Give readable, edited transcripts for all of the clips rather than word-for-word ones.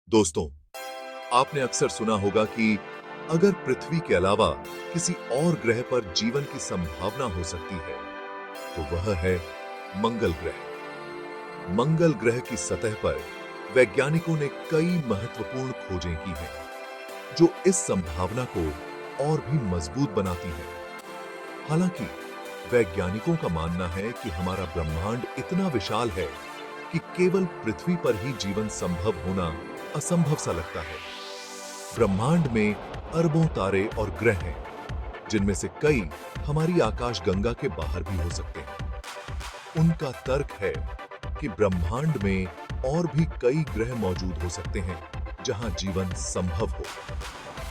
दोस्तों, आपने अक्सर सुना होगा कि अगर पृथ्वी के अलावा किसी और ग्रह पर जीवन की संभावना हो सकती है, तो वह है मंगल ग्रह। मंगल ग्रह की सतह पर वैज्ञानिकों ने कई महत्वपूर्ण खोजें की हैं, जो इस संभावना को और भी मजबूत बनाती हैं। हालांकि वैज्ञानिकों का मानना है कि हमारा ब्रह्मांड इतना विशाल है कि केवल पृथ्वी पर ही जीवन संभव होना असंभव सा लगता है। ब्रह्मांड में अरबों तारे और ग्रह हैं, जिनमें से कई हमारी आकाशगंगा के बाहर भी हो सकते हैं। उनका तर्क है कि ब्रह्मांड में और भी कई ग्रह मौजूद हो सकते हैं जहां जीवन संभव हो।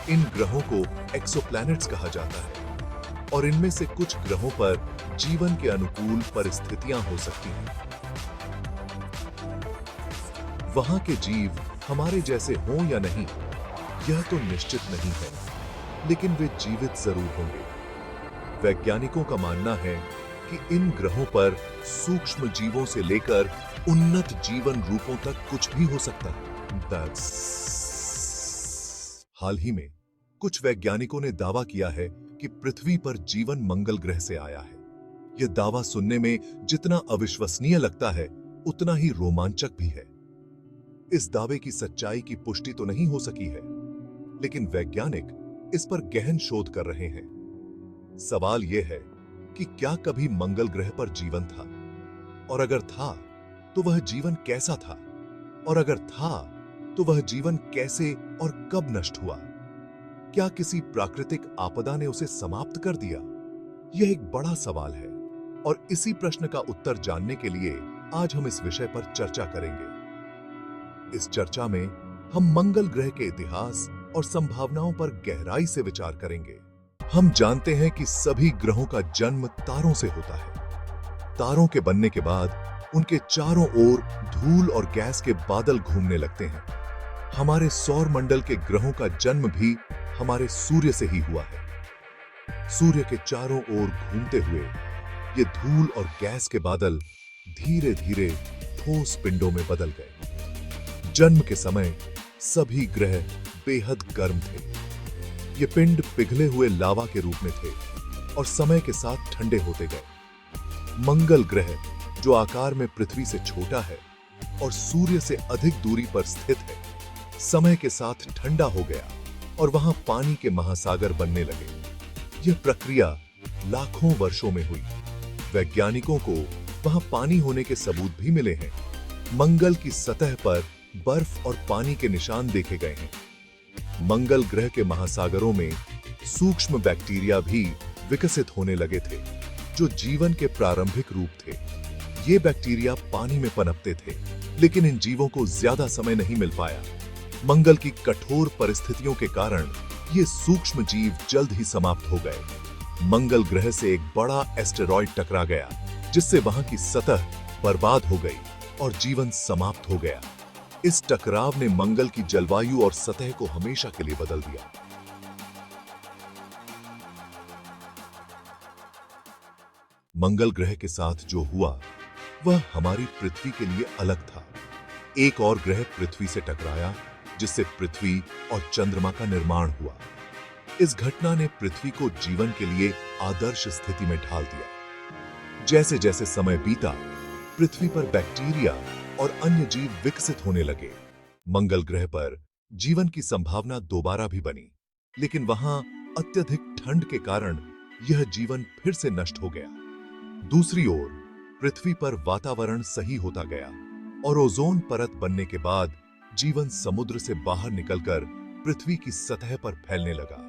इन ग्रहों को एक्सोप्लैनेट्स कहा जाता है और इनमें से कुछ ग्रहों पर जीवन के अनुकूल परिस्थितियां हो सकती हैं। वहां के जीव हमारे जैसे हों या नहीं, यह तो निश्चित नहीं है, लेकिन वे जीवित जरूर होंगे। वैज्ञानिकों का मानना है कि इन ग्रहों पर सूक्ष्म जीवों से लेकर उन्नत जीवन रूपों तक कुछ भी हो सकता है। हाल ही में कुछ वैज्ञानिकों ने दावा किया है कि पृथ्वी पर जीवन मंगल ग्रह से आया है। यह दावा सुनने में जितना अविश्वसनीय लगता है, उतना ही रोमांचक भी है। इस दावे की सच्चाई की पुष्टि तो नहीं हो सकी है, लेकिन वैज्ञानिक इस पर गहन शोध कर रहे हैं। सवाल यह है कि क्या कभी मंगल ग्रह पर जीवन था, और अगर था तो वह जीवन कैसा था, और अगर था तो वह जीवन कैसे और कब नष्ट हुआ? क्या किसी प्राकृतिक आपदा ने उसे समाप्त कर दिया? यह एक बड़ा सवाल है, और इसी प्रश्न का उत्तर जानने के लिए आज हम इस विषय पर चर्चा करेंगे। इस चर्चा में हम मंगल ग्रह के इतिहास और संभावनाओं पर गहराई से विचार करेंगे। हम जानते हैं कि सभी ग्रहों का जन्म तारों से होता है। तारों के बनने के बाद उनके चारों ओर धूल और गैस के बादल घूमने लगते हैं। हमारे सौर मंडल के ग्रहों का जन्म भी हमारे सूर्य से ही हुआ है। सूर्य के चारों ओर घूमते हुए ये धूल और गैस के बादल धीरे धीरे ठोस पिंडों में बदल गए। जन्म के समय सभी ग्रह बेहद गर्म थे। ये पिंड पिघले हुए लावा के रूप में थे और समय के साथ ठंडे होते गए। मंगल ग्रह, जो आकार में पृथ्वी से छोटा है और सूर्य से अधिक दूरी पर स्थित है, समय के साथ ठंडा हो गया और वहां पानी के महासागर बनने लगे। यह प्रक्रिया लाखों वर्षों में हुई। वैज्ञानिकों को वहां पानी होने के सबूत भी मिले हैं। मंगल की सतह पर बर्फ और पानी के निशान देखे गए हैं। मंगल ग्रह के महासागरों में सूक्ष्म बैक्टीरिया भी विकसित होने लगे थे, जो जीवन के प्रारंभिक रूप थे। ये बैक्टीरिया पानी में पनपते थे, लेकिन इन जीवों को ज्यादा समय नहीं मिल पाया। मंगल की कठोर परिस्थितियों के कारण ये सूक्ष्म जीव जल्द ही समाप्त हो गए। मंगल ग्रह से एक बड़ा एस्टेरॉयड टकरा गया, जिससे वहां की सतह बर्बाद हो गई और जीवन समाप्त हो गया। इस टकराव ने मंगल की जलवायु और सतह को हमेशा के लिए बदल दिया। मंगल ग्रह के साथ जो हुआ, वह हमारी पृथ्वी के लिए अलग था। एक और ग्रह पृथ्वी से टकराया, जिससे पृथ्वी और चंद्रमा का निर्माण हुआ। इस घटना ने पृथ्वी को जीवन के लिए आदर्श स्थिति में ढाल दिया। जैसे जैसे समय बीता, पृथ्वी पर बैक्टीरिया और अन्य जीव विकसित होने लगे। मंगल ग्रह पर जीवन की संभावना दोबारा भी बनी, लेकिन वहां अत्यधिक ठंड के कारण यह जीवन फिर से नष्ट हो गया। दूसरी ओर पृथ्वी पर वातावरण सही होता गया और ओजोन परत बनने के बाद जीवन समुद्र से बाहर निकलकर पृथ्वी की सतह पर फैलने लगा।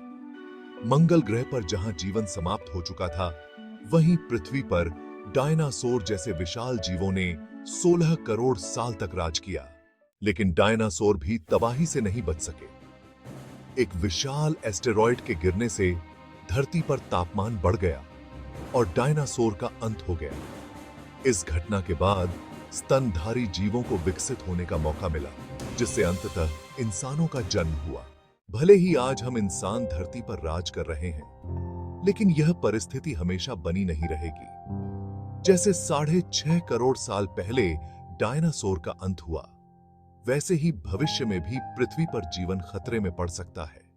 मंगल ग्रह पर जहां जीवन समाप्त हो चुका था, वहीं पृथ्वी पर डायनासोर जैसे विशाल जीवों ने 16 करोड़ साल तक राज किया। लेकिन डायनासोर भी तबाही से नहीं बच सके। एक विशाल एस्टेरॉयड के गिरने से धरती पर तापमान बढ़ गया और डायनासोर का अंत हो गया। इस घटना के बाद स्तनधारी जीवों को विकसित होने का मौका मिला, जिससे अंततः इंसानों का जन्म हुआ। भले ही आज हम इंसान धरती पर राज कर रहे हैं, लेकिन यह परिस्थिति हमेशा बनी नहीं रहेगी। जैसे 6.5 करोड़ साल पहले डायनासोर का अंत हुआ, वैसे ही भविष्य में भी पृथ्वी पर जीवन खतरे में पड़ सकता है।